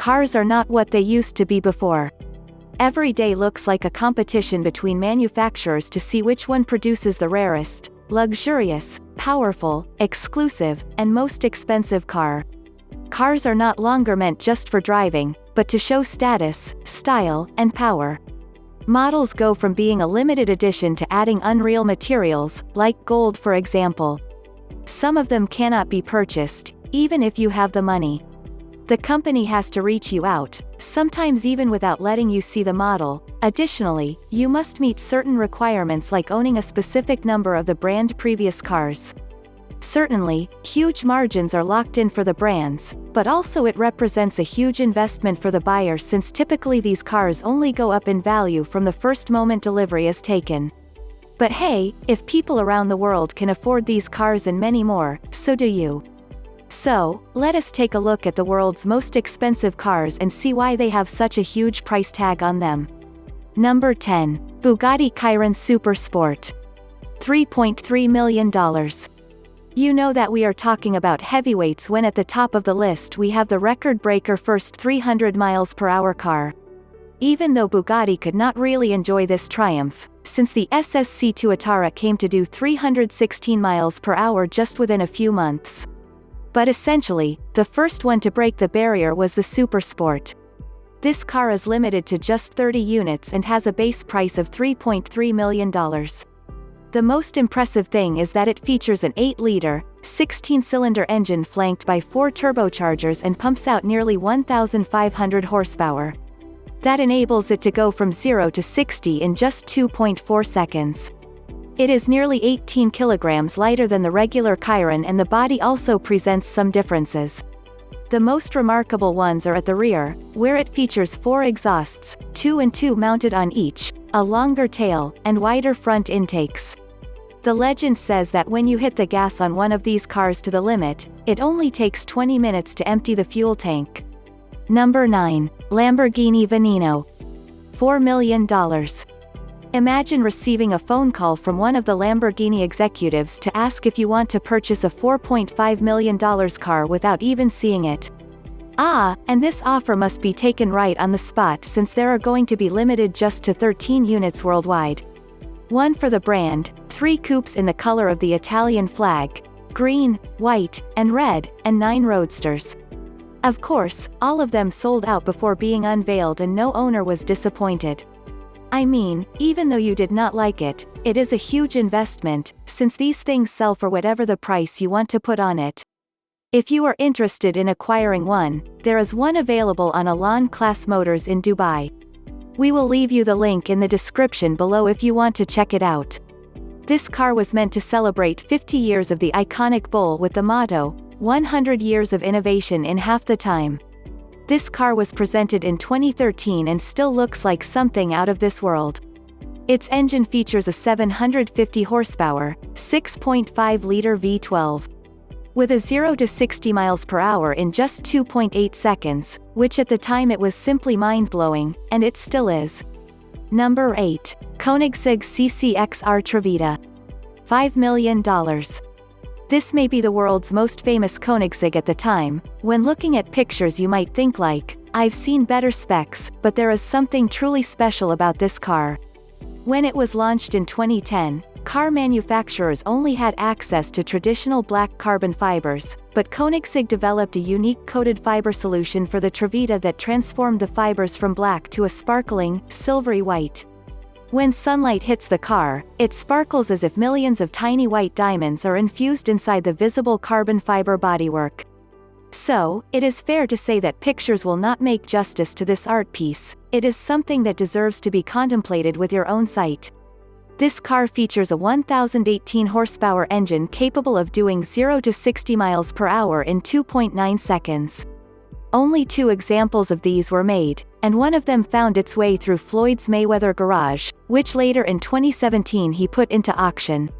Cars are not what they used to be before. Every day looks like a competition between manufacturers to see which one produces the rarest, luxurious, powerful, exclusive, and most expensive car. Cars are not longer meant just for driving, but to show status, style, and power. Models go from being a limited edition to adding unreal materials, like gold for example. Some of them cannot be purchased, even if you have the money. The company has to reach you out, sometimes even without letting you see the model. Additionally, you must meet certain requirements like owning a specific number of the brand previous cars. Certainly, huge margins are locked in for the brands, but also it represents a huge investment for the buyer since typically these cars only go up in value from the first moment delivery is taken. But hey, if people around the world can afford these cars and many more, so do you. So, let us take a look at the world's most expensive cars and see why they have such a huge price tag on them. Number 10. Bugatti Chiron Super Sport. $3.3 million. You know that we are talking about heavyweights when at the top of the list we have the record-breaker first 300 miles per hour car. Even though Bugatti could not really enjoy this triumph, since the SSC Tuatara came to do 316 miles per hour just within a few months. But essentially, the first one to break the barrier was the Super Sport. This car is limited to just 30 units and has a base price of $3.3 million. The most impressive thing is that it features an 8-liter, 16-cylinder engine flanked by 4 turbochargers and pumps out nearly 1,500 horsepower. That enables it to go from 0 to 60 in just 2.4 seconds. It is nearly 18 kilograms lighter than the regular Chiron and the body also presents some differences. The most remarkable ones are at the rear, where it features 4 exhausts, 2 and 2 mounted on each, a longer tail, and wider front intakes. The legend says that when you hit the gas on one of these cars to the limit, it only takes 20 minutes to empty the fuel tank. Number 9. Lamborghini Veneno. $4 million. Imagine receiving a phone call from one of the Lamborghini executives to ask if you want to purchase a $4.5 million car without even seeing it. And this offer must be taken right on the spot since there are going to be limited just to 13 units worldwide. 1 for the brand, 3 coupes in the color of the Italian flag, green, white, and red, and 9 roadsters. Of course, all of them sold out before being unveiled and no owner was disappointed. I mean, even though you did not like it, it is a huge investment, since these things sell for whatever the price you want to put on it. If you are interested in acquiring one, there is one available on Elan Class Motors in Dubai. We will leave you the link in the description below if you want to check it out. This car was meant to celebrate 50 years of the iconic bull with the motto, 100 years of innovation in half the time. This car was presented in 2013 and still looks like something out of this world. Its engine features a 750 horsepower, 6.5-liter V12. With a 0 to 60 miles per hour in just 2.8 seconds, which at the time it was simply mind-blowing, and it still is. Number 8. Koenigsegg CCXR Trevita. $5 million. This may be the world's most famous Koenigsegg at the time. When looking at pictures you might think like, I've seen better specs, but there is something truly special about this car. When it was launched in 2010, car manufacturers only had access to traditional black carbon fibers, but Koenigsegg developed a unique coated fiber solution for the Trevita that transformed the fibers from black to a sparkling, silvery white. When sunlight hits the car, it sparkles as if millions of tiny white diamonds are infused inside the visible carbon fiber bodywork. So, it is fair to say that pictures will not make justice to this art piece. It is something that deserves to be contemplated with your own sight. This car features a 1018 horsepower engine capable of doing 0 to 60 miles per hour in 2.9 seconds. Only 2 examples of these were made, and one of them found its way through Floyd's Mayweather garage, which later in 2017 he put into auction.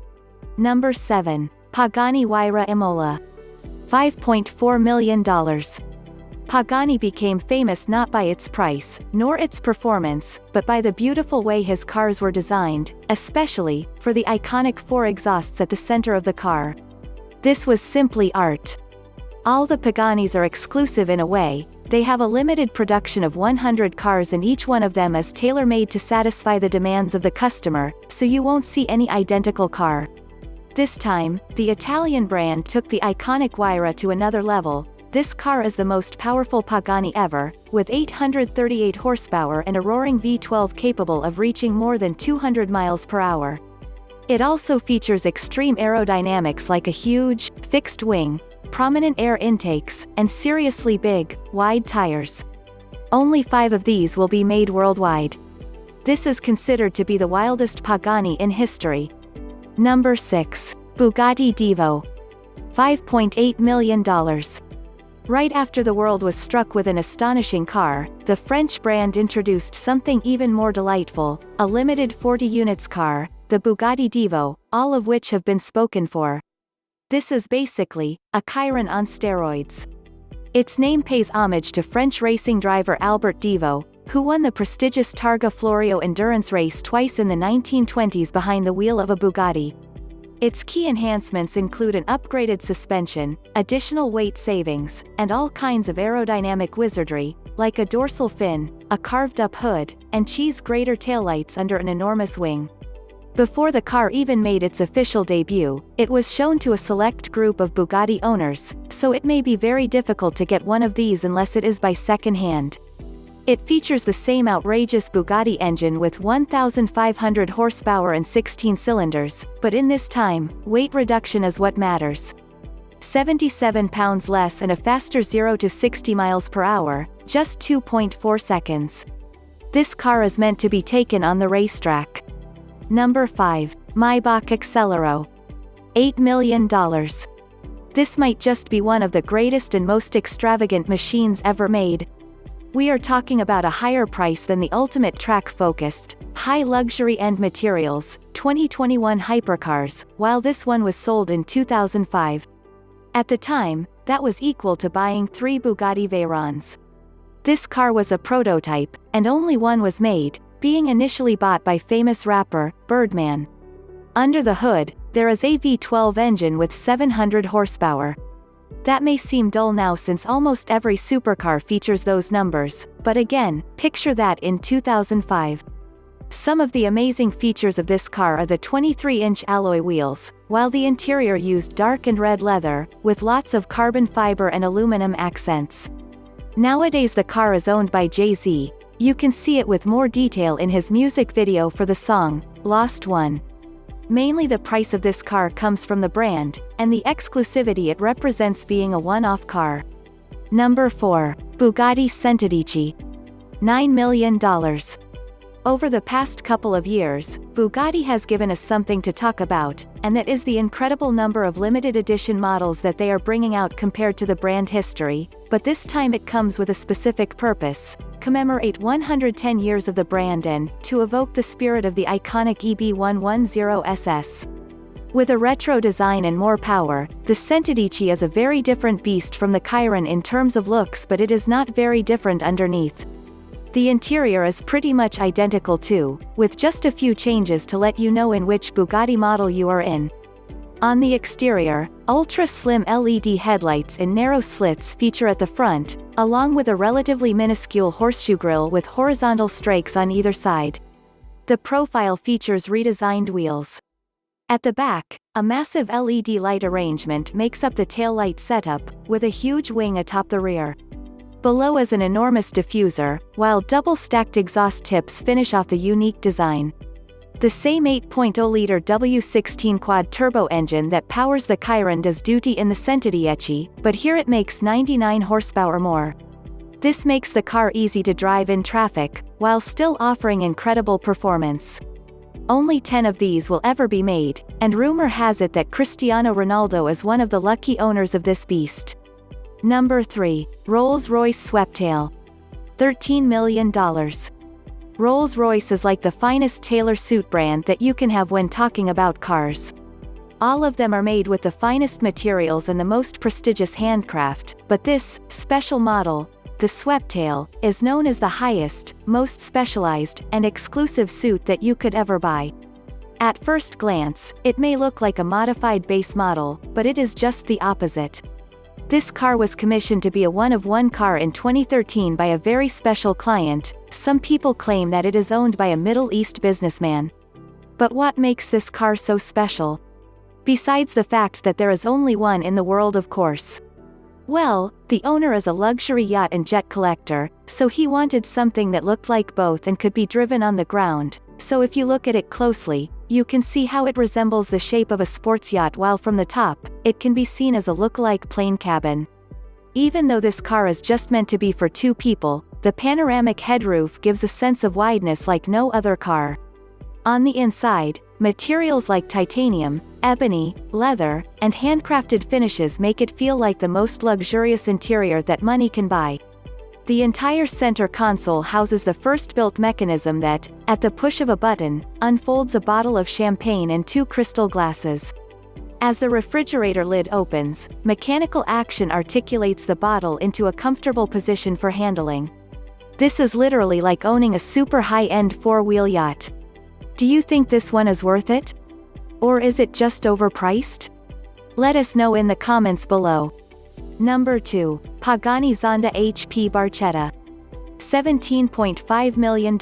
Number 7. Pagani Huayra Imola. $5.4 million. Pagani became famous not by its price, nor its performance, but by the beautiful way his cars were designed, especially, for the iconic 4 exhausts at the center of the car. This was simply art. All the Paganis are exclusive in a way, They have a limited production of 100 cars and each one of them is tailor-made to satisfy the demands of the customer, so you won't see any identical car. This time, the Italian brand took the iconic Huayra to another level. This car is the most powerful Pagani ever, with 838 horsepower and a roaring V12 capable of reaching more than 200 miles per hour. It also features extreme aerodynamics like a huge, fixed wing, prominent air intakes, and seriously big, wide tires. Only 5 of these will be made worldwide. This is considered to be the wildest Pagani in history. Number 6. Bugatti Divo. $5.8 million. Right after the world was struck with an astonishing car, the French brand introduced something even more delightful, a limited 40 units car, the Bugatti Divo, all of which have been spoken for. This is basically a Chiron on steroids. Its name pays homage to French racing driver Albert Divo, who won the prestigious Targa Florio endurance race twice in the 1920s behind the wheel of a Bugatti. Its key enhancements include an upgraded suspension, additional weight savings, and all kinds of aerodynamic wizardry, like a dorsal fin, a carved-up hood, and cheese-grater taillights under an enormous wing. Before the car even made its official debut, it was shown to a select group of Bugatti owners, so it may be very difficult to get one of these unless it is by second hand. It features the same outrageous Bugatti engine with 1,500 horsepower and 16 cylinders, but in this time, weight reduction is what matters. 77 pounds less and a faster 0 to 60 miles per hour, just 2.4 seconds. This car is meant to be taken on the racetrack. Number 5. Maybach Accelero. $8 million. This might just be one of the greatest and most extravagant machines ever made. We are talking about a higher price than the ultimate track-focused, high-luxury end materials, 2021 hypercars, while this one was sold in 2005. At the time, that was equal to buying 3 Bugatti Veyrons. This car was a prototype, and only one was made, being initially bought by famous rapper, Birdman. Under the hood, there is a V12 engine with 700 horsepower. That may seem dull now since almost every supercar features those numbers, but again, picture that in 2005. Some of the amazing features of this car are the 23-inch alloy wheels, while the interior used dark and red leather, with lots of carbon fiber and aluminum accents. Nowadays the car is owned by Jay-Z. You can see it with more detail in his music video for the song, Lost One. Mainly the price of this car comes from the brand, and the exclusivity it represents being a one-off car. Number 4. Bugatti Centodieci. $9 million. Over the past couple of years, Bugatti has given us something to talk about, and that is the incredible number of limited edition models that they are bringing out compared to the brand history, but this time it comes with a specific purpose: commemorate 110 years of the brand and to evoke the spirit of the iconic EB110 SS. With a retro design and more power, the Centodieci is a very different beast from the Chiron in terms of looks, but it is not very different underneath. The interior is pretty much identical too, with just a few changes to let you know in which Bugatti model you are in. On the exterior, ultra-slim LED headlights in narrow slits feature at the front, along with a relatively minuscule horseshoe grille with horizontal strakes on either side. The profile features redesigned wheels. At the back, a massive LED light arrangement makes up the taillight setup, with a huge wing atop the rear. Below is an enormous diffuser, while double-stacked exhaust tips finish off the unique design. The same 8.0-liter W16 quad-turbo engine that powers the Chiron does duty in the Centodieci, but here it makes 99 horsepower more. This makes the car easy to drive in traffic, while still offering incredible performance. Only 10 of these will ever be made, and rumor has it that Cristiano Ronaldo is one of the lucky owners of this beast. Number 3. Rolls-Royce Sweptail. $13 million. Rolls-Royce is like the finest tailor suit brand that you can have when talking about cars. All of them are made with the finest materials and the most prestigious handcraft, but this special model, the Sweptail, is known as the highest, most specialized, and exclusive suit that you could ever buy. At first glance, it may look like a modified base model, but it is just the opposite. This car was commissioned to be a one-of-one car in 2013 by a very special client. Some people claim that it is owned by a Middle East businessman. But what makes this car so special? Besides the fact that there is only one in the world, of course. Well, the owner is a luxury yacht and jet collector, so he wanted something that looked like both and could be driven on the ground. So if you look at it closely, you can see how it resembles the shape of a sports yacht, while from the top, it can be seen as a look-alike plane cabin. Even though this car is just meant to be for two people, the panoramic headroof gives a sense of wideness like no other car. On the inside, materials like titanium, ebony, leather, and handcrafted finishes make it feel like the most luxurious interior that money can buy. The entire center console houses the first-built mechanism that, at the push of a button, unfolds a bottle of champagne and two crystal glasses. As the refrigerator lid opens, mechanical action articulates the bottle into a comfortable position for handling. This is literally like owning a super high-end four-wheel yacht. Do you think this one is worth it? Or is it just overpriced? Let us know in the comments below. Number 2. Pagani Zonda HP Barchetta. $17.5 million.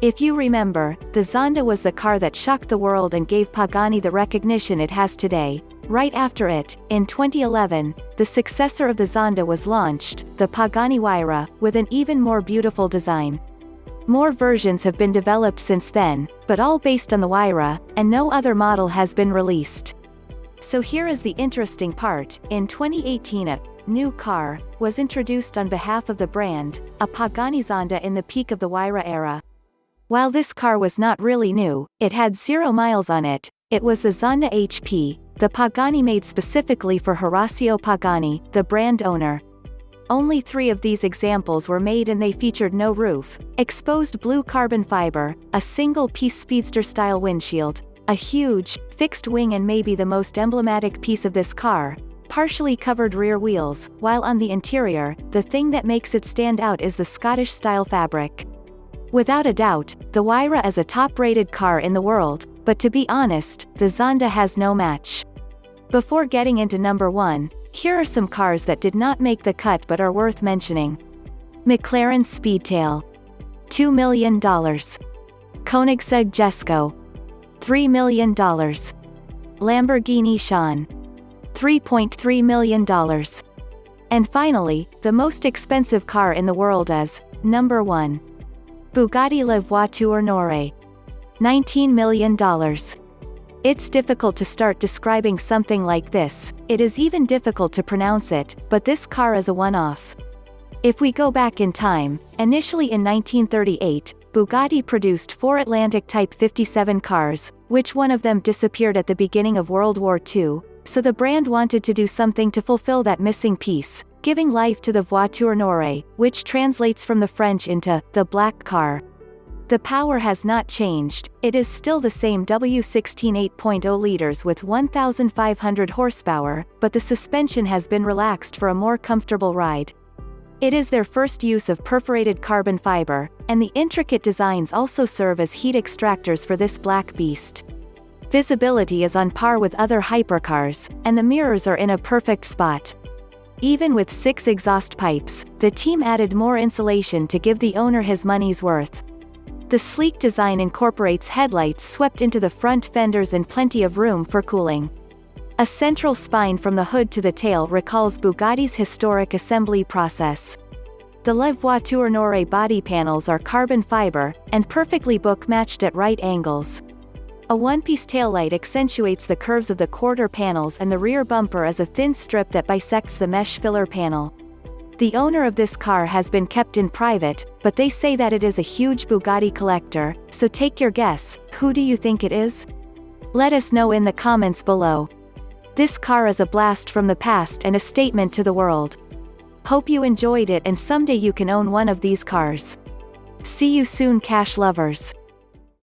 If you remember, the Zonda was the car that shocked the world and gave Pagani the recognition it has today. Right after it, in 2011, the successor of the Zonda was launched, the Pagani Huayra, with an even more beautiful design. More versions have been developed since then, but all based on the Huayra, and no other model has been released. So here is the interesting part. In 2018 a new car was introduced on behalf of the brand, a Pagani Zonda in the peak of the Huayra era. While this car was not really new, it had 0 miles on it. It was the Zonda HP, the Pagani made specifically for Horacio Pagani, the brand owner. Only 3 of these examples were made and they featured no roof, exposed blue carbon fiber, a single-piece speedster-style windshield, a huge, fixed wing, and maybe the most emblematic piece of this car, partially covered rear wheels, while on the interior, the thing that makes it stand out is the Scottish-style fabric. Without a doubt, the Huayra is a top-rated car in the world, but to be honest, the Zonda has no match. Before getting into number 1, here are some cars that did not make the cut but are worth mentioning. McLaren Speedtail. $2 million. Koenigsegg Jesko. $3 million. Lamborghini Sián. $3.3 million. And finally, the most expensive car in the world is, number 1. Bugatti La Voiture Noire. $19 million. It's difficult to start describing something like this, it is even difficult to pronounce it, but this car is a one-off. If we go back in time, initially in 1938, Bugatti produced 4 Atlantic Type 57 cars, which one of them disappeared at the beginning of World War II, so the brand wanted to do something to fulfill that missing piece, giving life to the Voiture Noire, which translates from the French into the black car. The power has not changed, it is still the same W16 8.0 liters with 1,500 horsepower, but the suspension has been relaxed for a more comfortable ride. It is their first use of perforated carbon fiber, and the intricate designs also serve as heat extractors for this black beast. Visibility is on par with other hypercars, and the mirrors are in a perfect spot. Even with 6 exhaust pipes, the team added more insulation to give the owner his money's worth. The sleek design incorporates headlights swept into the front fenders and plenty of room for cooling. A central spine from the hood to the tail recalls Bugatti's historic assembly process. The La Voiture Noire body panels are carbon fiber, and perfectly book-matched at right angles. A one-piece taillight accentuates the curves of the quarter panels, and the rear bumper is a thin strip that bisects the mesh filler panel. The owner of this car has been kept in private, but they say that it is a huge Bugatti collector, so take your guess, who do you think it is? Let us know in the comments below. This car is a blast from the past and a statement to the world. Hope you enjoyed it and someday you can own one of these cars. See you soon, cash lovers.